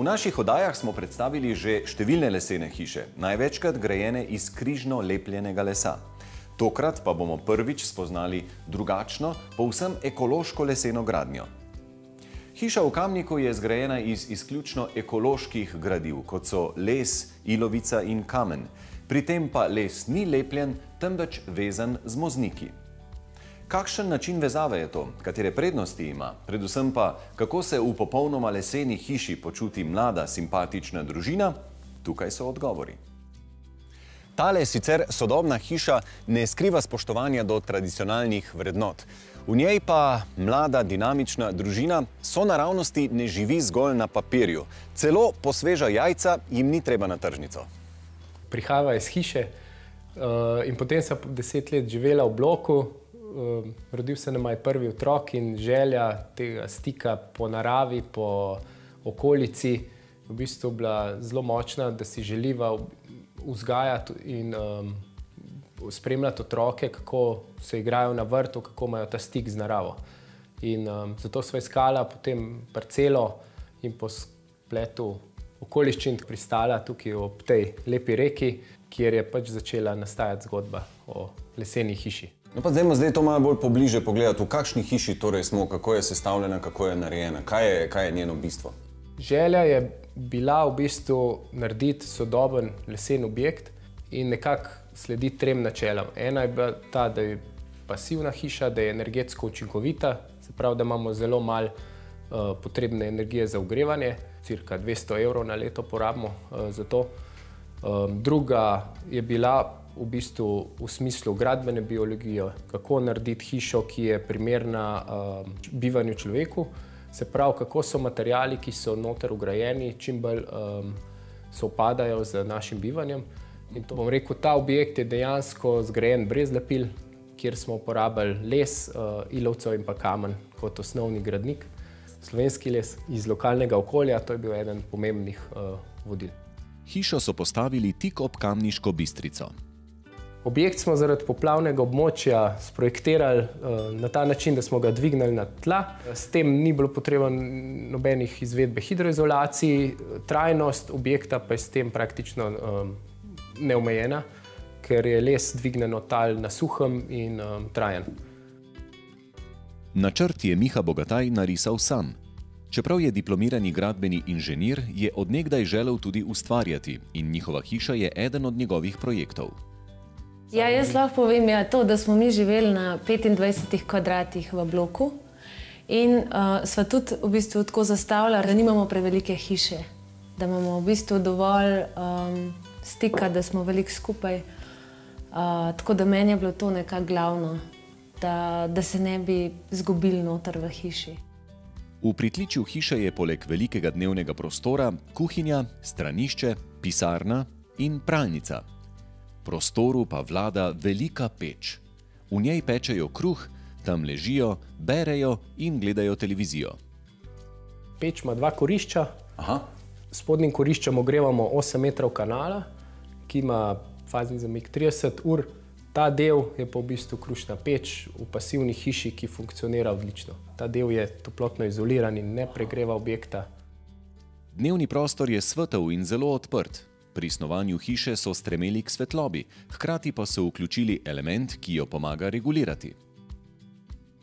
V naših oddajah smo predstavili že številne lesene hiše, največkrat grajene iz križno lepljenega lesa. Tokrat pa bomo prvič spoznali drugačno, povsem ekološko leseno gradnjo. Hiša v Kamniku je zgrajena iz izključno ekoloških gradiv, kot so les, ilovica in kamen. Pri tem pa les ni lepljen, temveč vezan z mozniki. Kakšen način vezave je to? Katere prednosti ima? Predvsem pa, kako se v popolnoma leseni hiši počuti mlada, simpatična družina? Tukaj so odgovori. Tale sicer sodobna hiša ne skriva spoštovanja do tradicionalnih vrednot. V njej pa mlada, dinamična družina sonaravnosti ne živi zgolj na papirju. Celo po sveža jajca jim ni treba na tržnico. Prihajava iz hiše in potem sem 10 let živela v bloku. Rodil se nam je prvi otrok in želja tega stika po naravi, po okolici v bistvu bila zelo močna, da si želiva vzgajati in spremljati otroke, kako se igrajo na vrtu, kako imajo ta stik z naravo. In zato sva iskala potem parcelo in po spletu okoliščin pristala tukaj ob tej lepi reki, kjer je pač začela nastajati zgodba o leseni hiši. No pa dajmo zdaj to malo bolj pobliže pogledati, v kakšni hiši torej smo, kako je sestavljena, kako je narejena, kaj je njeno bistvo? Želja je bila v bistvu narediti sodoben lesen objekt in nekako slediti 3 načelom. Ena je bila ta, da je pasivna hiša, da je energetsko učinkovita, se pravi, da imamo zelo malo potrebne energije za ogrevanje, cirka 200 € na leto porabimo za to. Druga je bila v bistvu v smislu gradbene biologije, kako narediti hišo, ki je primerna bivanju človeku, se pravi, kako so materiali, ki so noter vgrajeni, čim bolj sovpadajo z našim bivanjem. In to bom rekel, ta objekt je dejansko zgrajen brez lepil, kjer smo uporabili les, ilovcev in pa kamen kot osnovni gradnik. Slovenski les iz lokalnega okolja, to je bil eden pomembnih vodil. Hišo so postavili tik ob Kamniško Bistrico. Objekt smo zaradi poplavnega območja sprojektirali na ta način, da smo ga dvignili na tla. S tem ni bilo potreben nobenih izvedbe hidroizolacij, trajnost objekta pa je s tem praktično neomejena, ker je les dvignen od tal na suhem in trajen. Načrt je Miha Bogataj narisal sam. Čeprav je diplomirani gradbeni inženir, je od nekdaj želel tudi ustvarjati in njihova hiša je eden od njegovih projektov. Ja, jaz lahko povem to, da smo mi živeli na 25 kvadratih v bloku in sva tudi v bistvu tako zastavila, da nimamo prevelike hiše, da imamo v bistvu dovolj stika, da smo veliko skupaj. Tako da meni je bilo to nekako glavno, da se ne bi izgubili noter v hiši. V pritličju hiše je poleg velikega dnevnega prostora kuhinja, stranišče, pisarna in pralnica. Prostoru pa vlada velika peč. V njej pečejo kruh, tam ležijo, berejo in gledajo televizijo. Peč ima 2 kurišča. S spodnjim kuriščem ogrevamo 8 metrov kanala, ki ima fazni zamik 30 ur. Ta del je pa v bistvu krušna peč v pasivni hiši, ki funkcionira odlično. Ta del je toplotno izoliran in ne pregreva objekta. Dnevni prostor je svetel in zelo odprt. Pri snovanju hiše so stremeli k svetlobi, hkrati pa so vključili element, ki jo pomaga regulirati.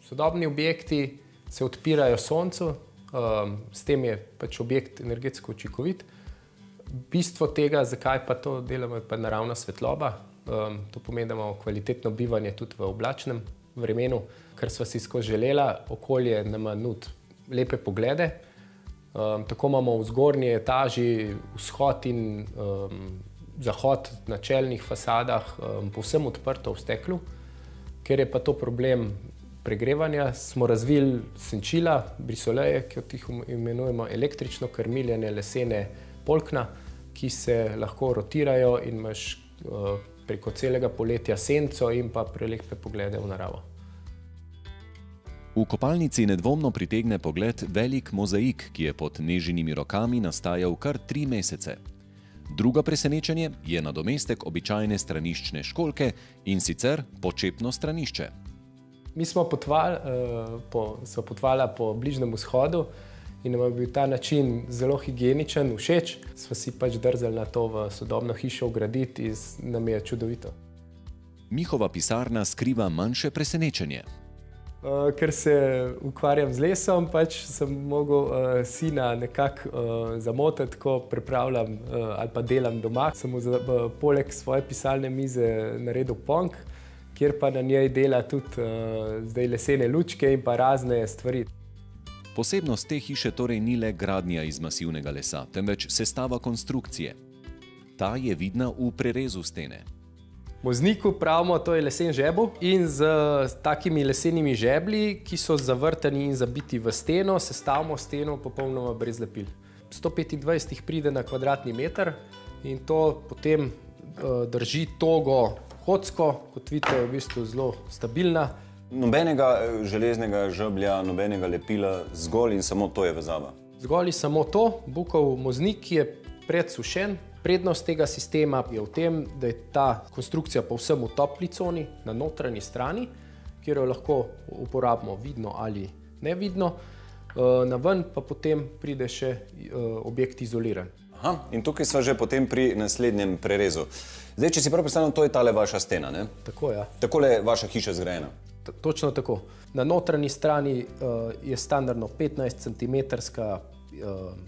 Sodobni objekti se odpirajo soncu, s tem je pač objekt energetsko učinkovit. Bistvo tega, zakaj pa to delamo, je pa naravna svetloba. To pomeni, da imamo kvalitetno bivanje tudi v oblačnem vremenu, ker sva si skozi želela, okolje nama nudi lepe poglede. Tako imamo v zgornji etaži vzhod in zahod na čelnih fasadah povsem odprto v steklu. Ker je pa to problem pregrevanja, smo razvili senčila, brisoleje, ki jih imenujemo električno krmiljenje lesene polkna, ki se lahko rotirajo in imaš preko celega poletja senco in pa prelepe poglede v naravo. V kopalnici nedvomno pritegne pogled velik mozaik, ki je pod Nežinimi rokami nastajal kar 3 mesece. Drugo presenečenje je nadomestek običajne straniščne školjke in sicer počepno stranišče. Mi smo potovali po Bližnjem vzhodu in nam je bil ta način zelo higieničen, všeč. Sva si pač drzali na to v sodobno hišo vgraditi in nam je čudovito. Mihova pisarna skriva manjše presenečenje. Ker se ukvarjam z lesom, pač sem mogel sina nekako zamotiti, ko pripravljam ali pa delam doma. Sem mu poleg svoje pisalne mize naredil ponk, kjer pa na njej dela tudi zdaj lesene lučke in pa razne stvari. Posebnost te hiše torej ni le gradnja iz masivnega lesa, temveč sestava konstrukcije. Ta je vidna v prerezu stene. Mozniku pravimo, to je lesen žebelj in z takimi lesenimi žeblji, ki so zavrtani in zabiti v steno, sestavimo steno popolnoma brez lepil. 125 jih pride na kvadratni meter in to potem drži togo kocko, kot vidite, je v bistvu zelo stabilna. Nobenega železnega žeblja, nobenega lepila, zgolj in samo to je vezava. Zgolj in samo to. Bukov moznik je predsušen. Prednost tega sistema je v tem, da je ta konstrukcija povsem v topli coni na notranji strani, kjer jo lahko uporabimo vidno ali nevidno. Na ven pa potem pride še objekt izoliran. Aha, in tukaj sva že potem pri naslednjem prerezu. Zdaj, če si prav predstavljam, to je tale vaša stena, ne? Tako, ja. Takole je vaša hiša zgrajena. Točno tako. Na notranji strani je standardno 15 cm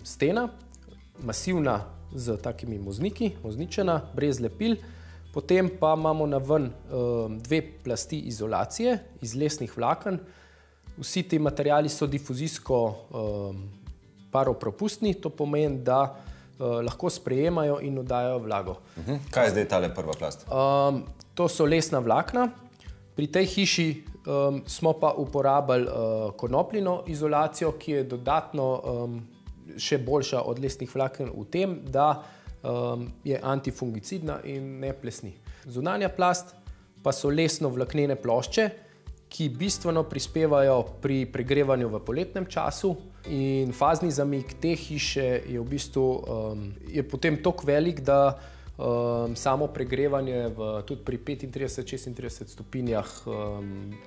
stena, masivna z takimi mozniki, mozničena, brez lepil. Potem pa imamo na ven dve plasti izolacije iz lesnih vlaken. Vsi ti materiali so difuzijsko paropropustni, to pomeni, da lahko sprejemajo in oddajajo vlago. Kaj je zdaj tale prva plast? To so lesna vlakna. Pri tej hiši smo pa uporabili konopljino izolacijo, ki je dodatno še boljša od lesnih vlaken v tem, da je antifungicidna in ne plesni. Zunanja plast pa so lesno-vlaknene plošče, ki bistveno prispevajo pri pregrevanju v poletnem času in fazni zamik te hiše je v bistvu je potem toliko velik, da samo pregrevanje tudi pri 35-36 stopinjah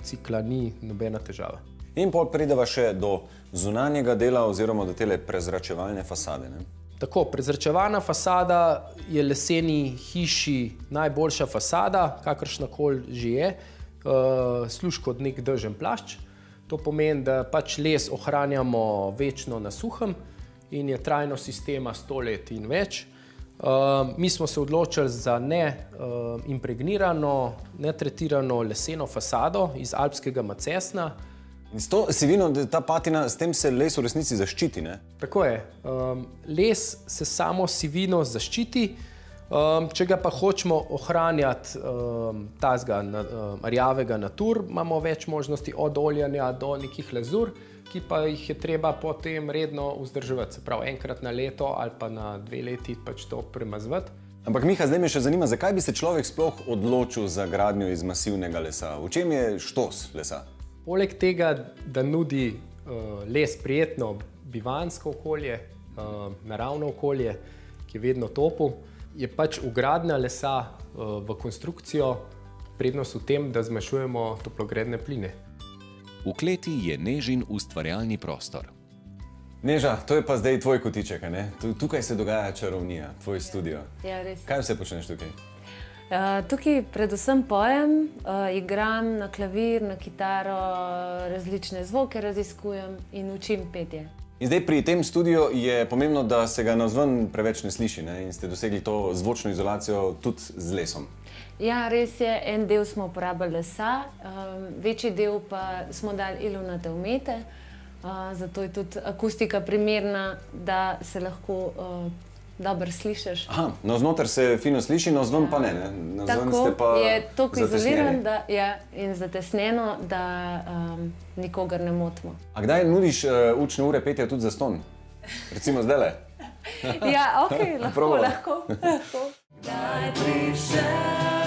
cikla ni nobena težava. In pol prideva še do zunanjega dela oziroma do tele prezračevalne fasade, ne? Tako, prezračevana fasada je leseni hiši najboljša fasada, kakršnakoli že je, služi kot nek dežen plašč. To pomeni, da pač les ohranjamo večno na suhem in je trajnost sistema 100 let in več. Mi smo se odločili za impregnirano, netretirano leseno fasado iz alpskega macesna. In s to sivino, ta patina, s tem se les v resnici zaščiti, ne? Tako je. Les se samo sivino zaščiti, če ga pa hočemo ohranjati tazga rjavega natur, imamo več možnosti od oljanja do nekih lazur, ki pa jih je treba potem redno vzdrževati, se pravi enkrat na leto ali pa na 2 leti pač to premazvati. Ampak Miha, zdaj me še zanima, zakaj bi se človek sploh odločil za gradnjo iz masivnega lesa? V čem je štos lesa? Poleg tega, da nudi les prijetno bivanjsko okolje, naravno okolje, ki je vedno toplo, je pač vgradnja lesa v konstrukcijo prednost v tem, da zmanjšujemo toplogredne pline. V kleti je Nežin ustvarjalni prostor. Neža, to je pa zdaj tvoj kotiček, ne? Tukaj se dogaja čarovnija, tvoj studio. Ja, res. Kaj vse počneš tukaj? Tukaj predvsem pojem, igram na klavir, na kitaro, različne zvoke raziskujem in učim petje. In zdaj pri tem studiu je pomembno, da se ga navzven preveč ne sliši, ne? In ste dosegli to zvočno izolacijo tudi z lesom. Ja, res je, en del smo uporabili lesa, večji del pa smo dali ilovnate omete, zato je tudi akustika primerna, da se lahko dobro slišiš. Aha, navznoter se fino sliši, navzven pa ne, ne? Navzven ste pa tako je toliko izoliran in zatesneno, da nikogar ne motimo. A kdaj nudiš učne ure petja tudi zastonj? Recimo zdajle? Ja, okej, lahko. Kdaj prišel